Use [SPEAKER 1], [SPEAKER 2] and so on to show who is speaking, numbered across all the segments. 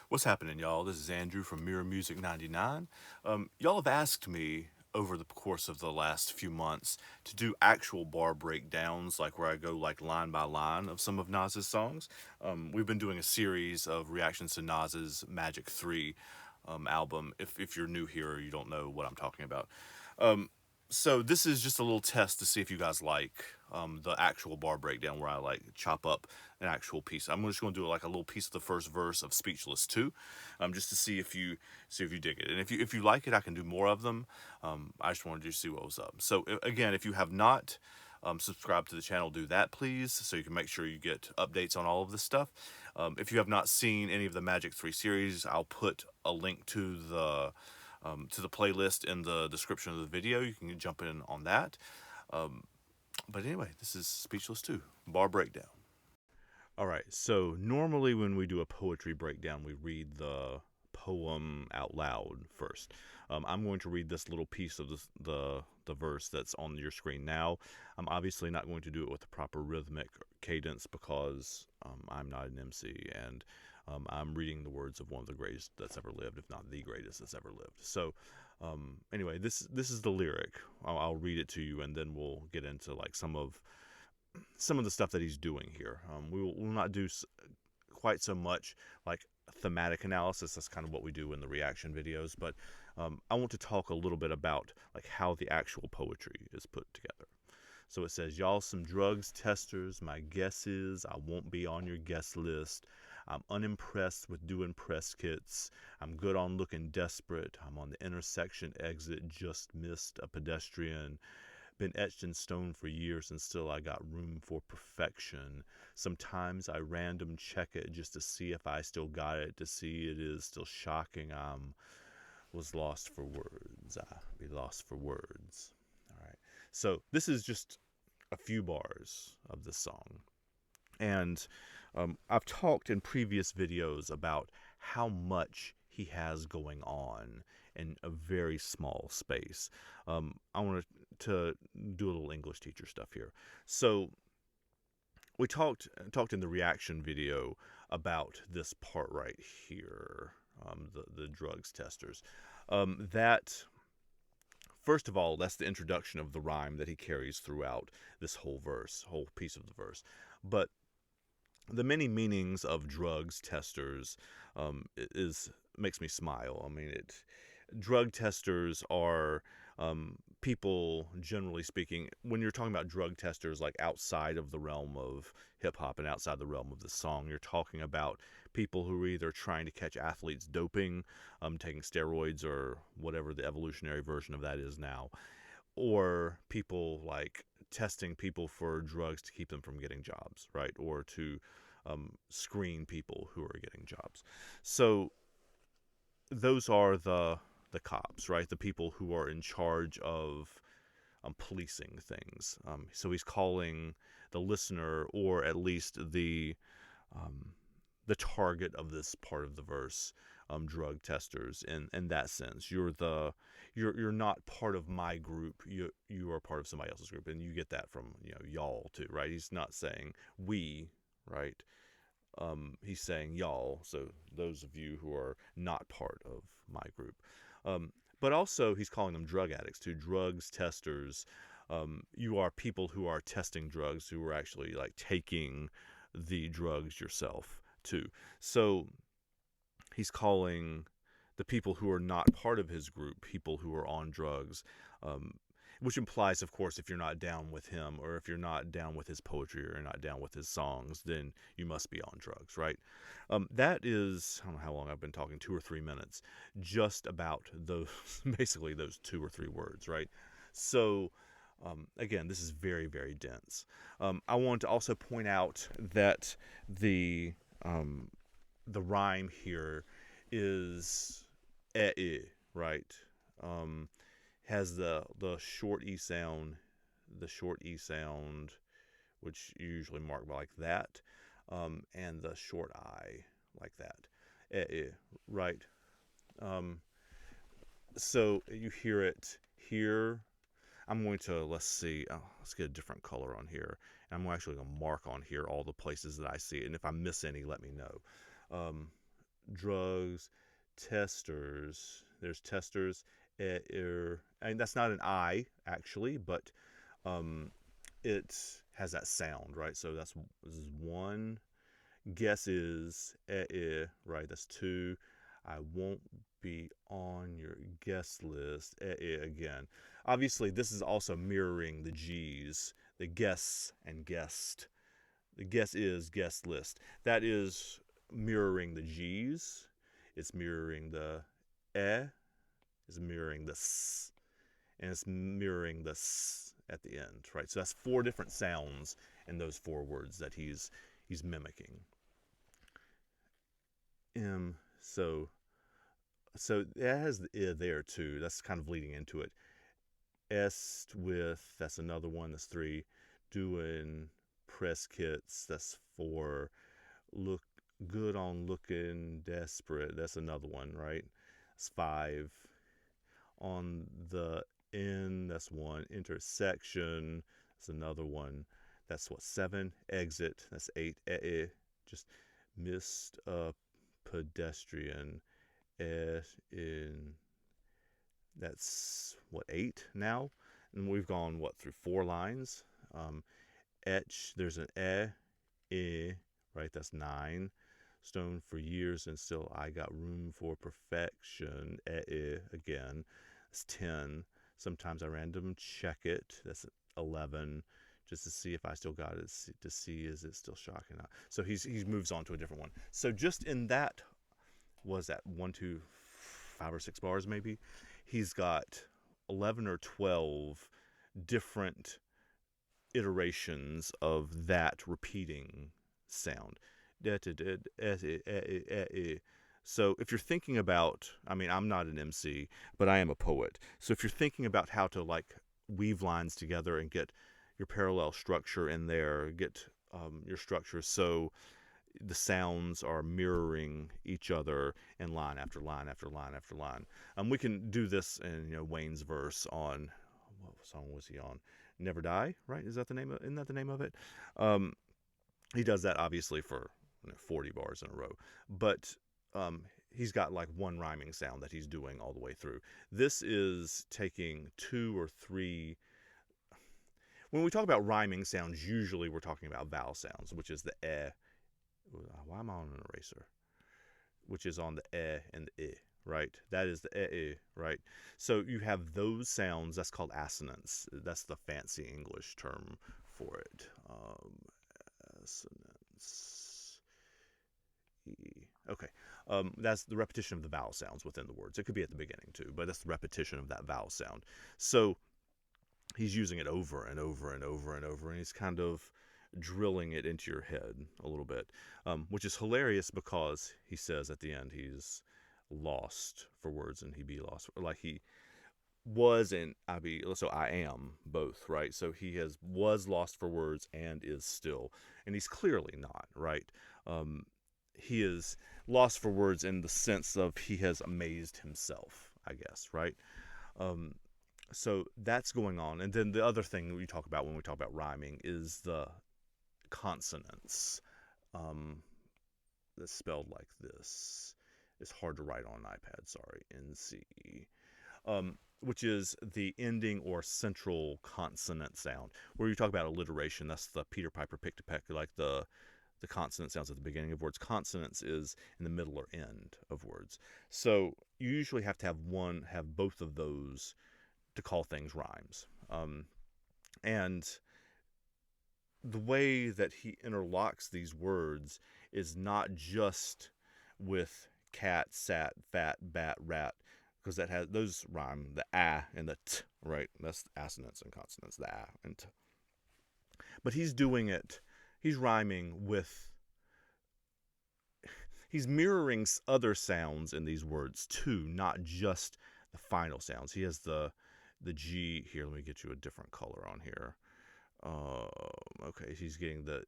[SPEAKER 1] What's happening, y'all? This is Andrew from Mirror Music 99. Y'all have asked me over the course of the last few months to do actual bar breakdowns, like where I go like line by line of some of Nas's songs. We've been doing a series of reactions to Nas's Magic 3 album. If you're new here or you don't know what I'm talking about. So this is just a little test to see if you guys like the actual bar breakdown where I like chop up an actual piece. I'm just going to do like a little piece of the first verse of Speechless 2, just to see if you dig it. And if you like it, I can do more of them. I just wanted to see what was up. So again, if you have not subscribed to the channel, do that please, so you can make sure you get updates on all of this stuff. If you have not seen any of the Magic 3 series, I'll put a link to the playlist in the description of the video. You can jump in on that. But anyway, this is Speechless 2, bar breakdown. All right, so normally when we do a poetry breakdown, we read the poem out loud first. I'm going to read this little piece of the verse that's on your screen now. I'm obviously not going to do it with the proper rhythmic cadence because I'm not an MC, and I'm reading the words of one of the greatest that's ever lived, if not the greatest that's ever lived. So anyway, this is the lyric. I'll read it to you, and then we'll get into like some of the stuff that he's doing here. We'll not do quite so much like thematic analysis. That's kind of what we do in the reaction videos. But I want to talk a little bit about like how the actual poetry is put together. So it says, y'all some drugs testers. My guess is I won't be on your guest list. I'm unimpressed with doing press kits. I'm good on looking desperate. I'm on the intersection exit, just missed a pedestrian. Been etched in stone for years and still I got room for perfection. Sometimes I random check it just to see if I still got it, to see it is still shocking. Was lost for words. I be lost for words. All right. So this is just a few bars of this song. And I've talked in previous videos about how much he has going on in a very small space. I want to do a little English teacher stuff here. So we talked in the reaction video about this part right here, the drugs testers. That first of all, that's the introduction of the rhyme that he carries throughout this whole piece of the verse. But the many meanings of drugs testers is makes me smile. I mean, drug testers are people, generally speaking, when you're talking about drug testers, like outside of the realm of hip hop and outside the realm of the song, you're talking about people who are either trying to catch athletes doping, taking steroids or whatever the evolutionary version of that is now, or people like testing people for drugs to keep them from getting jobs, right? Or to screen people who are getting jobs. So those are the cops, right? The people who are in charge of policing things. So he's calling the listener, or at least the target of this part of the verse, drug testers. In that sense, you're not part of my group. You are part of somebody else's group, and you get that from y'all too, right? He's not saying we, right? He's saying y'all, so those of you who are not part of my group. But also he's calling them drug addicts too, drugs testers. You are people who are testing drugs, who are actually like taking the drugs yourself too. So he's calling the people who are not part of his group people who are on drugs, which implies, of course, if you're not down with him, or if you're not down with his poetry, or not down with his songs, then you must be on drugs, right? That is, I don't know how long I've been talking, 2 or 3 minutes, just about those, basically those 2 or 3 words, right? So, again, this is very, very dense. I want to also point out that the rhyme here is right? Has the short e sound, which you usually mark by like that, and the short I like that, right? So you hear it here. I'm going to, let's get a different color on here. And I'm actually going to mark on here all the places that I see it. And if I miss any, let me know. drugs, testers. There's testers. And that's not an I actually, but it has that sound, right? So this is one. Guess is right? That's two. I won't be on your guest list again. Obviously, this is also mirroring the G's, the guests and guest. The guess is guest list. That is mirroring the G's. It's mirroring the it's mirroring the s, and it's mirroring the s at the end, right? So that's four different sounds in those four words that he's mimicking. So it has the I there too. That's kind of leading into it. Est with, that's another one. That's three. Doing press kits. That's four. Look good on looking desperate. That's another one, right? That's five. On the in, that's one. Intersection, that's another one. That's what, seven. Exit, that's eight. Just missed a pedestrian. In, that's what, eight now. And we've gone what, through four lines. Etch, there's an right? That's nine. Stone for years and still I got room for perfection. Again, it's 10. Sometimes I random check it. That's 11. Just to see if I still got it. To see is it still shocking. So he moves on to a different one. So just in that, was that 1, 2, 5 or 6 bars maybe? He's got 11 or 12 different iterations of that repeating sound. So if you're thinking about, I mean, I'm not an MC, but I am a poet. So if you're thinking about how to like weave lines together and get your parallel structure in there, get your structure so the sounds are mirroring each other in line after line after line after line. We can do this in Wayne's verse on, what song was he on? Never Die, right? Is that the name of? Isn't that the name of it? He does that obviously for 40 bars in a row, but he's got like one rhyming sound that he's doing all the way through. This is taking 2 or 3. When we talk about rhyming sounds, usually we're talking about vowel sounds, which is the eh. Why am I on an eraser? Which is on the eh and the I, right? That is the eh, right? So you have those sounds. That's called assonance. That's the fancy English term for it. Assonance. Okay. That's the repetition of the vowel sounds within the words. It could be at the beginning too, but that's the repetition of that vowel sound. So he's using it over and over and over and over, and he's kind of drilling it into your head a little bit, which is hilarious because he says at the end he's lost for words and he be lost, like he was and I be, so I am both, right? So he was lost for words and is still, and he's clearly not, right? He is lost for words in the sense of he has amazed himself, I guess, right? So that's going on. And then the other thing we talk about when we talk about rhyming is the consonants. That's spelled like this. It's hard to write on an iPad, sorry. NC. Which is the ending or central consonant sound. Where you talk about alliteration, that's the Peter Piper pick to peck, like the consonant sounds at the beginning of words. Consonants is in the middle or end of words. So you usually have to have both of those to call things rhymes. And the way that he interlocks these words is not just with cat, sat, fat, bat, rat, because that has those rhyme, the a and the t, right? That's assonance and consonants, the a and t. But he's doing it. He's rhyming with. He's mirroring other sounds in these words too, not just the final sounds. He has the G here. Let me get you a different color on here. Okay, he's getting the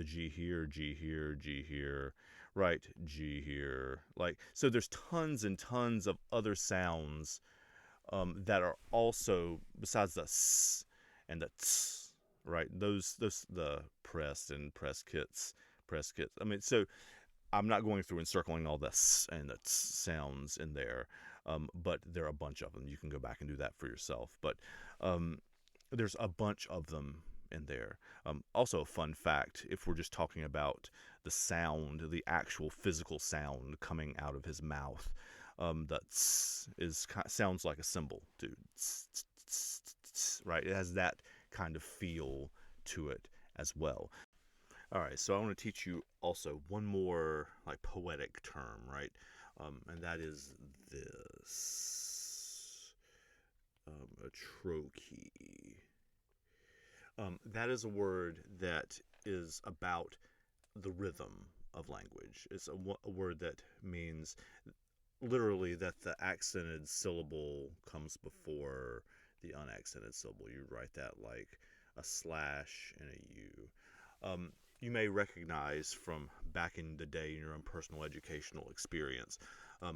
[SPEAKER 1] G here, G here, G here, right? G here. Like, so there's tons and tons of other sounds that are also, besides the s and the ts, right? Those the press kits. I mean, so I'm not going through and circling all the s and the ts sounds in there, but there are a bunch of them. You can go back and do that for yourself. But um, there's a bunch of them in there. Also, a fun fact: if we're just talking about the sound, the actual physical sound coming out of his mouth, the ts is sounds like a cymbal, dude. Right? It has that kind of feel to it as well. All right, so I want to teach you also one more like poetic term, right? And that is this, a trochee. That is a word that is about the rhythm of language. It's a word that means literally that the accented syllable comes before the unaccented syllable. You write that like a slash and a U. You may recognize from back in the day in your own personal educational experience.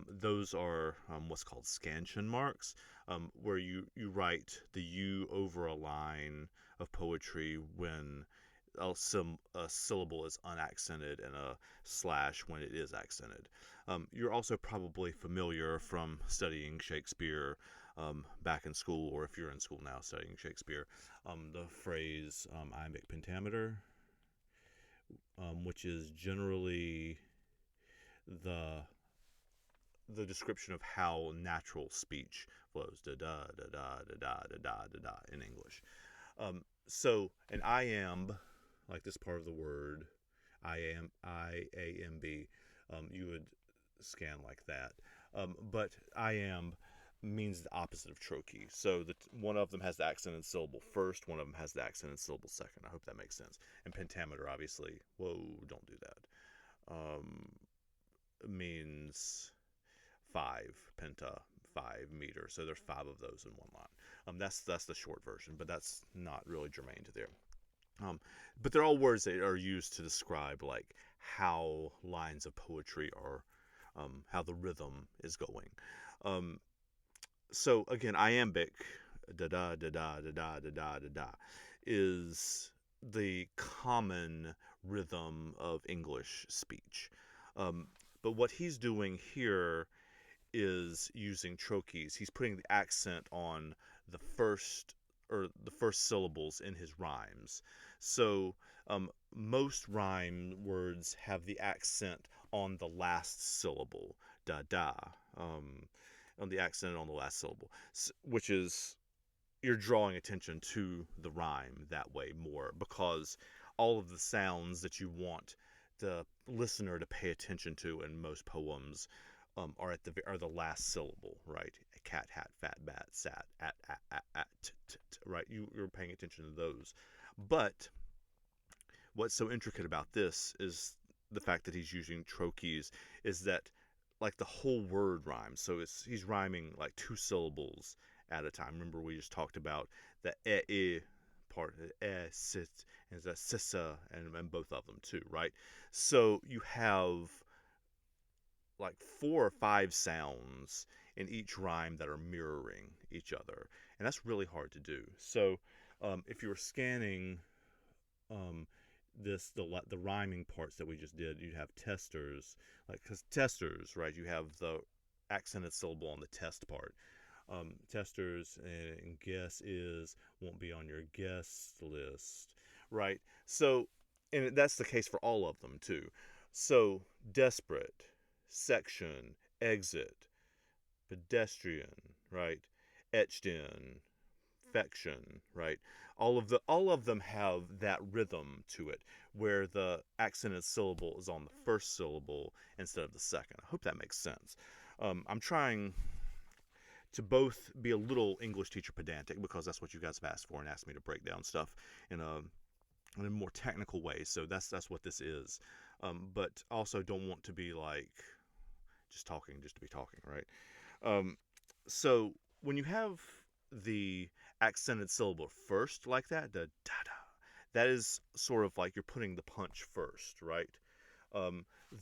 [SPEAKER 1] Those are what's called scansion marks, where you write the U over a line of poetry when a syllable is unaccented and a slash when it is accented. You're also probably familiar from studying Shakespeare back in school, or if you're in school now studying Shakespeare, the phrase iambic pentameter, which is generally the the description of how natural speech flows, da da da da da da da da da da in English. So an iamb, like this part of the word, I-A-M-B, you would scan like that. But iamb means the opposite of trochee. So one of them has the accented syllable first, one of them has the accented syllable second. I hope that makes sense. And pentameter, obviously, whoa, don't do that. Means 5 meter. So there's 5 of those in one line. That's the short version, but that's not really germane to there. But they're all words that are used to describe like how lines of poetry are, how the rhythm is going. So again, iambic, da da da da da da da da da da, is the common rhythm of English speech. But what he's doing here is using trochees. He's putting the accent on the first syllables in his rhymes. So most rhyme words have the accent on the last syllable, da da, on the accent on the last syllable, which is you're drawing attention to the rhyme that way more because all of the sounds that you want the listener to pay attention to in most poems are the last syllable, right? Cat, hat, fat, bat, sat, at, right? You're paying attention to those. But what's so intricate about this is the fact that he's using trochees is that like the whole word rhymes. So he's rhyming like 2 syllables at a time. Remember we just talked about the part, sit, and the sissa, and both of them too, right? So you have like 4 or 5 sounds in each rhyme that are mirroring each other, and that's really hard to do. So if you were scanning the rhyming parts that we just did, you'd have testers, like because testers, right? You have the accented syllable on the test part. Testers and guess is won't be on your guest list, right? So, and that's the case for all of them too. So desperate, section, exit, pedestrian, right? Etched in, fection, right? All of them have that rhythm to it where the accented syllable is on the first syllable instead of the second. I hope that makes sense. I'm trying to both be a little English teacher pedantic because that's what you guys have asked for and asked me to break down stuff in a more technical way. So that's what this is. But also don't want to be like just talking just to be talking, right? So when you have the accented syllable first like that, the da da, that is sort of like you're putting the punch first, right?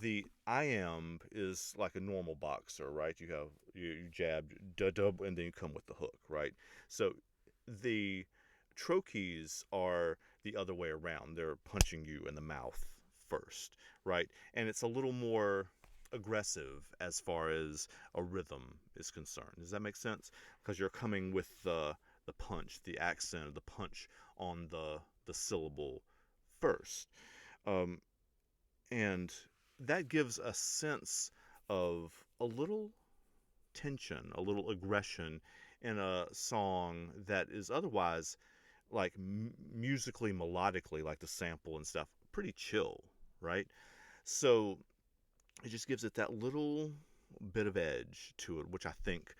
[SPEAKER 1] The iamb is like a normal boxer, right? You jab, da-dub, and then you come with the hook, right? So the trochees are the other way around. They're punching you in the mouth first, right? And it's a little more aggressive as far as a rhythm is concerned. Does that make sense? Because you're coming with the punch, the accent, the punch on the syllable first. Um, and that gives a sense of a little tension, a little aggression in a song that is otherwise like musically, melodically, like the sample and stuff, pretty chill, right? So it just gives it that little bit of edge to it, which I think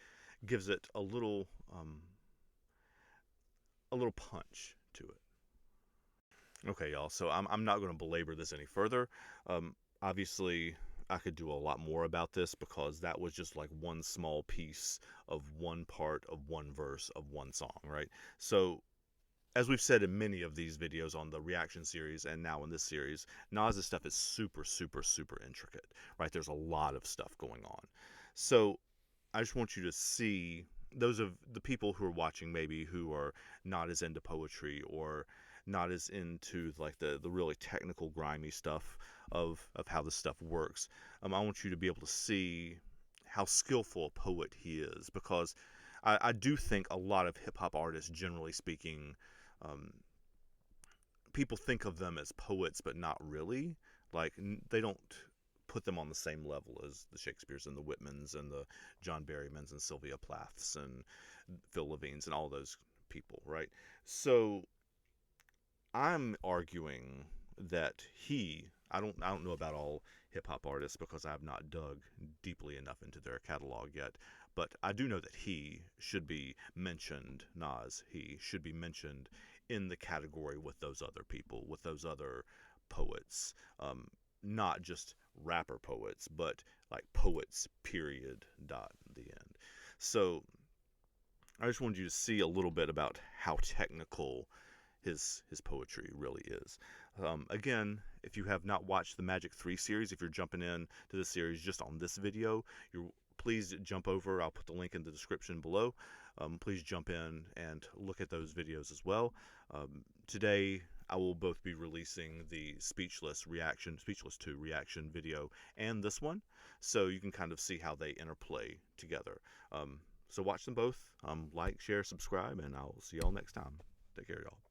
[SPEAKER 1] gives it a little punch to it. Okay, y'all. So I'm not going to belabor this any further. Obviously, I could do a lot more about this because that was just like one small piece of one part of one verse of one song, right? So as we've said in many of these videos on the reaction series and now in this series, Nas's stuff is super, super, super intricate, right? There's a lot of stuff going on. So I just want you to see those of the people who are watching maybe who are not as into poetry or not as into like the really technical grimy stuff of how this stuff works. I want you to be able to see how skillful a poet he is, because I do think a lot of hip hop artists, generally speaking, um, people think of them as poets, but not really. Like they don't put them on the same level as the Shakespeares and the Whitmans and the John Barrymans and Sylvia Plaths and Phil Levines and all those people, right? So I'm arguing that I don't know about all hip hop artists because I have not dug deeply enough into their catalog yet, but I do know that he should be mentioned, Nas, he should be mentioned in the category with those other people, with those other poets. Not just rapper poets, but like poets, period, dot, the end. So I just wanted you to see a little bit about how technical his poetry really is. Again, if you have not watched the Magic 3 series, if you're jumping in to the series just on this video, please jump over. I'll put the link in the description below. Please jump in and look at those videos as well. Today, I will both be releasing the Speechless 2 reaction video, and this one, so you can kind of see how they interplay together. So watch them both. Like, share, subscribe, and I'll see y'all next time. Take care, y'all.